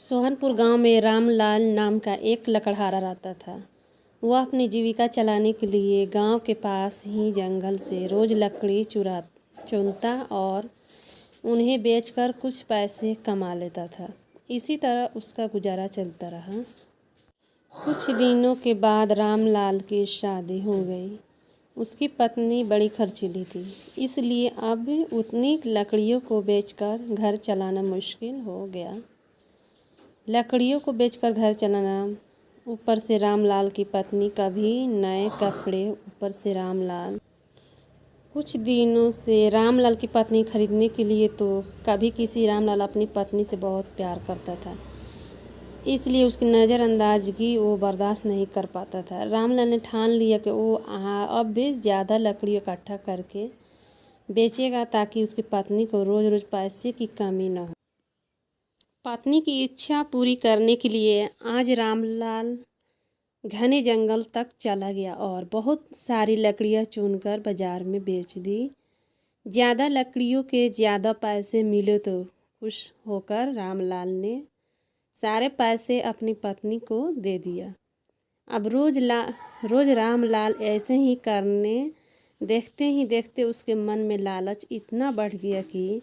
सोहनपुर गांव में रामलाल नाम का एक लकड़हारा रहता था। वह अपनी जीविका चलाने के लिए गांव के पास ही जंगल से रोज लकड़ी चुनता और उन्हें बेचकर कुछ पैसे कमा लेता था। इसी तरह उसका गुजारा चलता रहा। कुछ दिनों के बाद रामलाल की शादी हो गई। उसकी पत्नी बड़ी खर्चीली थी, इसलिए अब उतनी लकड़ियों को बेचकर घर चलाना मुश्किल हो गया। लकड़ियों को बेचकर घर चलाना, ऊपर से रामलाल की पत्नी कभी नए कपड़े, ऊपर से रामलाल कुछ दिनों से रामलाल की पत्नी खरीदने के लिए तो कभी किसी रामलाल अपनी पत्नी से बहुत प्यार करता था, इसलिए उसकी नज़रअंदाजगी वो बर्दाश्त नहीं कर पाता था। रामलाल ने ठान लिया कि वो अब भी ज़्यादा लकड़ी इकट्ठा करके बेचेगा ताकि उसकी पत्नी को रोज़ रोज़ पैसे की कमी न हो। पत्नी की इच्छा पूरी करने के लिए आज रामलाल घने जंगल तक चला गया और बहुत सारी लकड़ियाँ चुनकर बाजार में बेच दी। ज़्यादा लकड़ियों के ज़्यादा पैसे मिले तो खुश होकर रामलाल ने सारे पैसे अपनी पत्नी को दे दिया। अब रोज़ रामलाल ऐसे ही करने देखते ही देखते उसके मन में लालच इतना बढ़ गया कि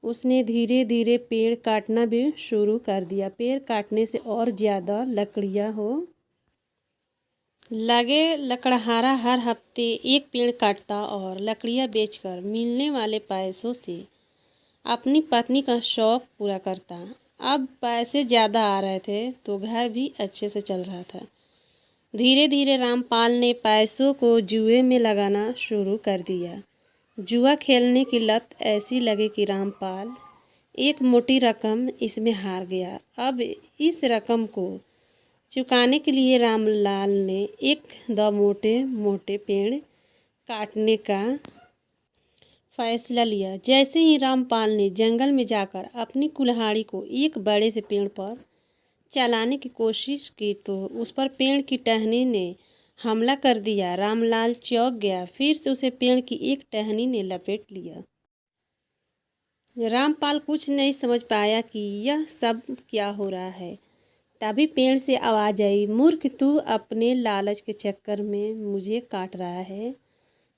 उसने धीरे धीरे पेड़ काटना भी शुरू कर दिया। पेड़ काटने से और ज़्यादा लकड़ियाँ हो लगे। लकड़हारा हर हफ्ते एक पेड़ काटता और लकड़ियाँ बेचकर मिलने वाले पैसों से अपनी पत्नी का शौक़ पूरा करता। अब पैसे ज़्यादा आ रहे थे तो घर भी अच्छे से चल रहा था। धीरे धीरे रामपाल ने पैसों को जुए में लगाना शुरू कर दिया। जुआ खेलने की लत ऐसी लगी कि रामपाल एक मोटी रकम इसमें हार गया। अब इस रकम को चुकाने के लिए रामलाल ने एक दो मोटे मोटे पेड़ काटने का फैसला लिया। जैसे ही रामपाल ने जंगल में जाकर अपनी कुल्हाड़ी को एक बड़े से पेड़ पर चलाने की कोशिश की तो उस पर पेड़ की टहनी ने हमला कर दिया। रामलाल चौंक गया। फिर से उसे पेड़ की एक टहनी ने लपेट लिया। रामपाल कुछ नहीं समझ पाया कि यह सब क्या हो रहा है। तभी पेड़ से आवाज़ आई, मूर्ख, तू अपने लालच के चक्कर में मुझे काट रहा है।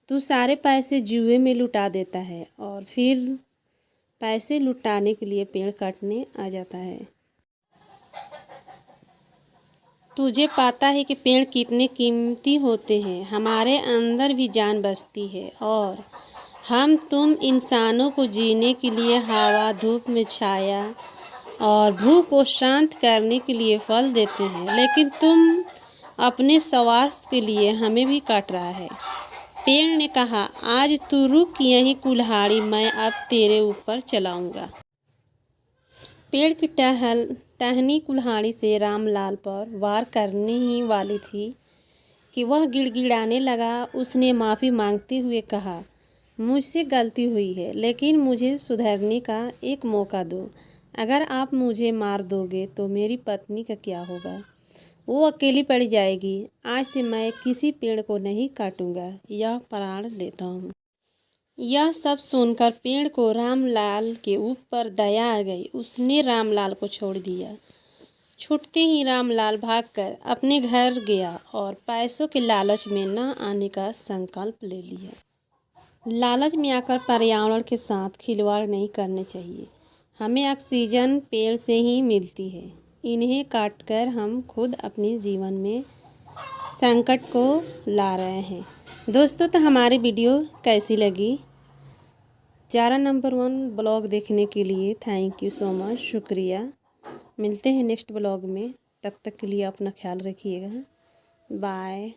तू सारे पैसे जुए में लुटा देता है और फिर पैसे लुटाने के लिए पेड़ काटने आ जाता है। तुझे पता है कि पेड़ कितने कीमती होते हैं। हमारे अंदर भी जान बसती है और हम तुम इंसानों को जीने के लिए हवा, धूप में छाया और भूख को शांत करने के लिए फल देते हैं, लेकिन तुम अपने स्वार्थ के लिए हमें भी काट रहा है। पेड़ ने कहा, आज तू रुक यहीं कुल्हाड़ी मैं अब तेरे ऊपर चलाऊंगा। पेड़ की टहनी कुल्हाड़ी से रामलाल पर वार करने ही वाली थी कि वह गिड़गिड़ाने लगा। उसने माफ़ी मांगते हुए कहा, मुझसे गलती हुई है, लेकिन मुझे सुधरने का एक मौका दो। अगर आप मुझे मार दोगे तो मेरी पत्नी का क्या होगा? वो अकेली पड़ जाएगी। आज से मैं किसी पेड़ को नहीं काटूंगा, यह प्रण लेता हूँ। यह सब सुनकर पेड़ को रामलाल के ऊपर दया आ गई। उसने रामलाल को छोड़ दिया। छूटते ही रामलाल भागकर अपने घर गया और पैसों के लालच में न आने का संकल्प ले लिया। लालच में आकर पर्यावरण के साथ खिलवाड़ नहीं करने चाहिए। हमें ऑक्सीजन पेड़ से ही मिलती है। इन्हें काटकर हम खुद अपने जीवन में संकट को ला रहे हैं। दोस्तों, तो हमारी वीडियो कैसी लगी? जारा नंबर 1 ब्लॉग देखने के लिए थैंक यू सो मच, शुक्रिया। मिलते हैं नेक्स्ट ब्लॉग में। तब तक के लिए अपना ख्याल रखिएगा। बाय।